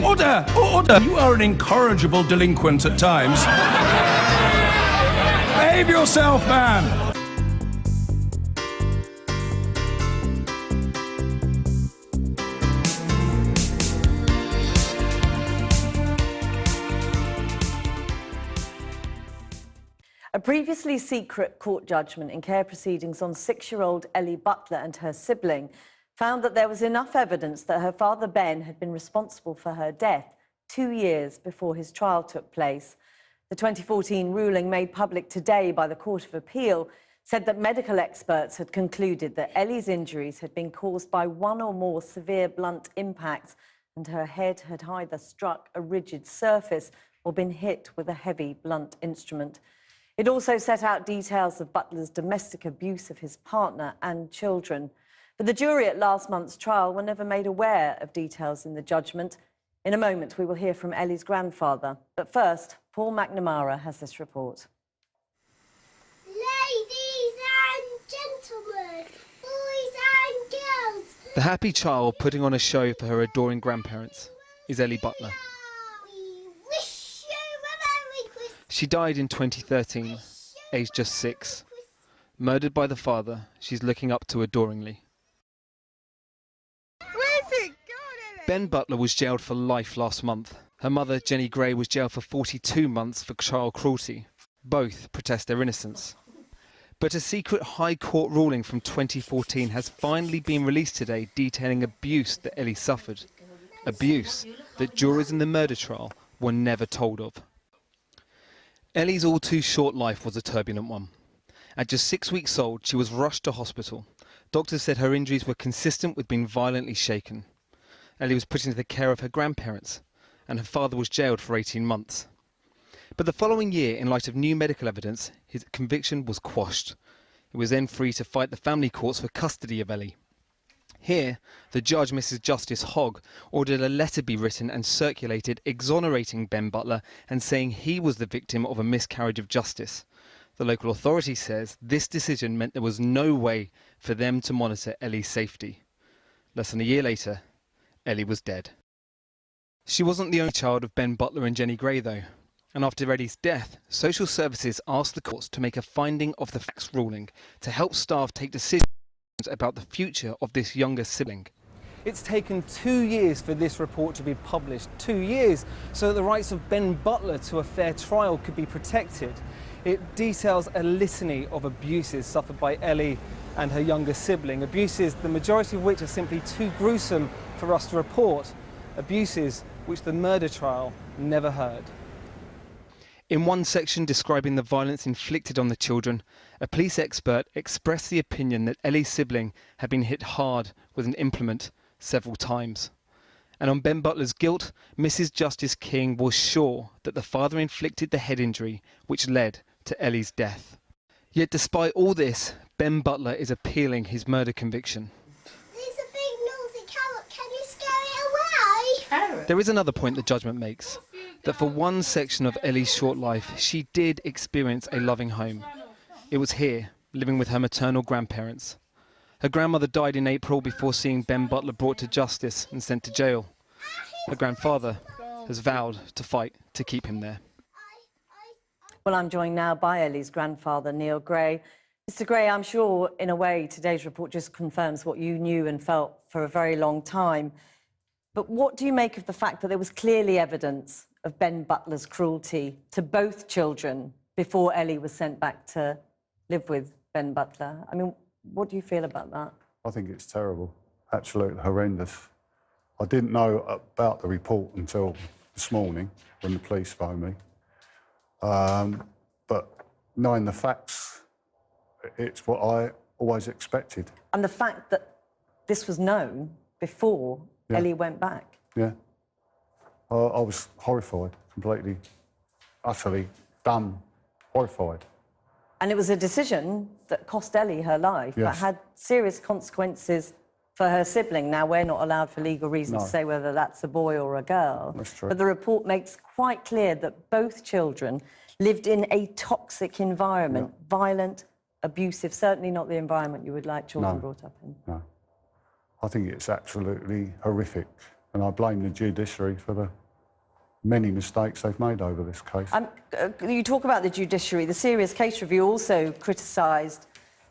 Order! Order! You are an incorrigible delinquent at times. Behave yourself, man! A previously secret court judgment in care proceedings on 6-year-old Ellie Butler and her sibling found that there was enough evidence that her father Ben had been responsible for her death 2 years before his trial took place. The 2014 ruling made public today by the Court of Appeal said that medical experts had concluded that Ellie's injuries had been caused by one or more severe blunt impacts and her head had either struck a rigid surface or been hit with a heavy blunt instrument. It also set out details of Butler's domestic abuse of his partner and children. But the jury at last month's trial were never made aware of details in the judgment. In a moment, we will hear from Ellie's grandfather. But first, Paul McNamara has this report. Ladies and gentlemen, boys and girls. The happy child putting on a show for her adoring grandparents is Ellie Butler. She died in 2013, aged just 6. Murdered by the father she's looking up to adoringly. Where's it gone, Ben Butler was jailed for life last month. Her mother, Jenny Gray, was jailed for 42 months for child cruelty. Both protest their innocence. But a secret High Court ruling from 2014 has finally been released today detailing abuse that Ellie suffered. Abuse that jurors in the murder trial were never told of. Ellie's all too short life was a turbulent one. At just 6 weeks old, she was rushed to hospital. Doctors said her injuries were consistent with being violently shaken. Ellie was put into the care of her grandparents, and her father was jailed for 18 months. But the following year, in light of new medical evidence, his conviction was quashed. He was then free to fight the family courts for custody of Ellie. Here, the judge, Mrs. Justice Hogg, ordered a letter be written and circulated exonerating Ben Butler and saying he was the victim of a miscarriage of justice. The local authority says this decision meant there was no way for them to monitor Ellie's safety. Less than a year later, Ellie was dead. She wasn't the only child of Ben Butler and Jenny Gray, though. And after Ellie's death, social services asked the courts to make a finding of the facts ruling to help staff take decisions about the future of this younger sibling. It's taken 2 years for this report to be published. 2 years so that the rights of Ben Butler to a fair trial could be protected. It details a litany of abuses suffered by Ellie and her younger sibling. Abuses, the majority of which are simply too gruesome for us to report. Abuses which the murder trial never heard. In one section describing the violence inflicted on the children, a police expert expressed the opinion that Ellie's sibling had been hit hard with an implement several times. And on Ben Butler's guilt, Mrs. Justice King was sure that the father inflicted the head injury which led to Ellie's death. Yet despite all this, Ben Butler is appealing his murder conviction. There's a big naughty carrot. Can you scare it away? Carrot? There is another point the judgment makes, that for one section of Ellie's short life, she did experience a loving home. It was here, living with her maternal grandparents. Her grandmother died in April before seeing Ben Butler brought to justice and sent to jail. Her grandfather has vowed to fight to keep him there. Well, I'm joined now by Ellie's grandfather, Neil Gray. Mr. Gray, I'm sure, in a way, today's report just confirms what you knew and felt for a very long time. But what do you make of the fact that there was clearly evidence of Ben Butler's cruelty to both children before Ellie was sent back to live with Ben Butler? I mean, what do you feel about that? I think it's terrible, absolutely horrendous. I didn't know about the report until this morning when the police phoned me. But knowing the facts, it's what I always expected. And the fact that this was known before Ellie went back? Yeah. I was horrified, completely, utterly dumb, horrified. And it was a decision that cost Ellie her life, but had serious consequences for her sibling. Now, we're not allowed for legal reasons to say whether that's a boy or a girl. That's true. But the report makes quite clear that both children lived in a toxic environment, violent, abusive, certainly not the environment you would like children brought up in. No. I think it's absolutely horrific. And I blame the judiciary for the many mistakes they've made over this case. You talk about the judiciary. The Serious Case Review also criticised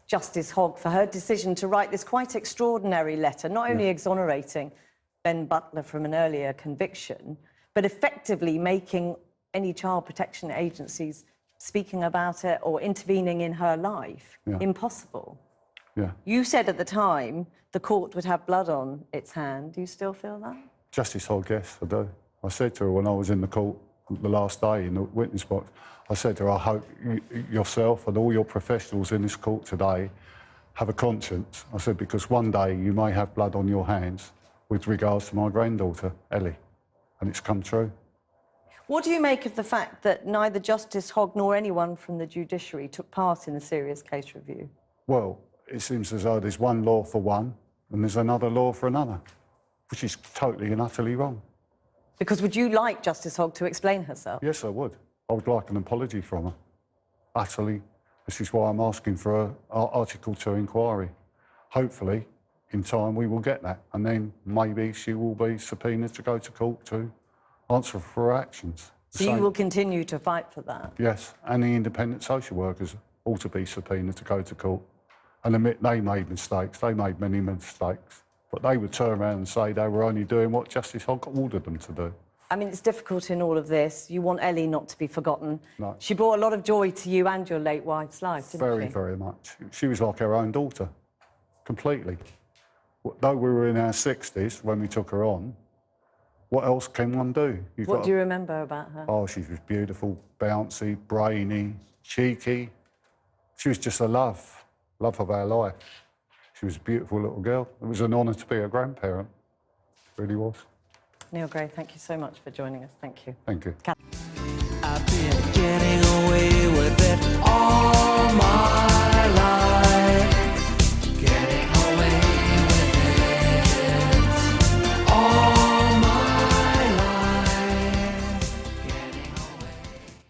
Justice Hogg for her decision to write this quite extraordinary letter, not only exonerating Ben Butler from an earlier conviction, but effectively making any child protection agencies speaking about it or intervening in her life impossible. Yeah. You said at the time the court would have blood on its hand. Do you still feel that? Justice Hogg, yes, I do. I said to her when I was in the court the last day in the witness box, I said to her, I hope yourself and all your professionals in this court today have a conscience. I said, because one day you may have blood on your hands with regards to my granddaughter, Ellie, and it's come true. What do you make of the fact that neither Justice Hogg nor anyone from the judiciary took part in the Serious Case Review? Well, it seems as though there's one law for one and there's another law for another, which is totally and utterly wrong. Because would you like Justice Hogg to explain herself? Yes, I would. I would like an apology from her. Utterly. This is why I'm asking for an Article 2 inquiry. Hopefully, in time, we will get that. And then maybe she will be subpoenaed to go to court to answer for her actions. So you will continue to fight for that? Yes, and the independent social workers ought to be subpoenaed to go to court and admit they made mistakes. They made many mistakes. But they would turn around and say they were only doing what Justice Hogg ordered them to do. I mean, it's difficult in all of this. You want Ellie not to be forgotten. No. She brought a lot of joy to you and your late wife's life, didn't she? Very, very much. She was like her own daughter, completely. Though we were in our 60s when we took her on, what else can one do? What do you remember about her? Oh, she was beautiful, bouncy, brainy, cheeky. She was just a love of our life. She was a beautiful little girl. It was an honour to be a grandparent. It really was. Neil Gray, thank you so much for joining us. Thank you. Thank you. I've been getting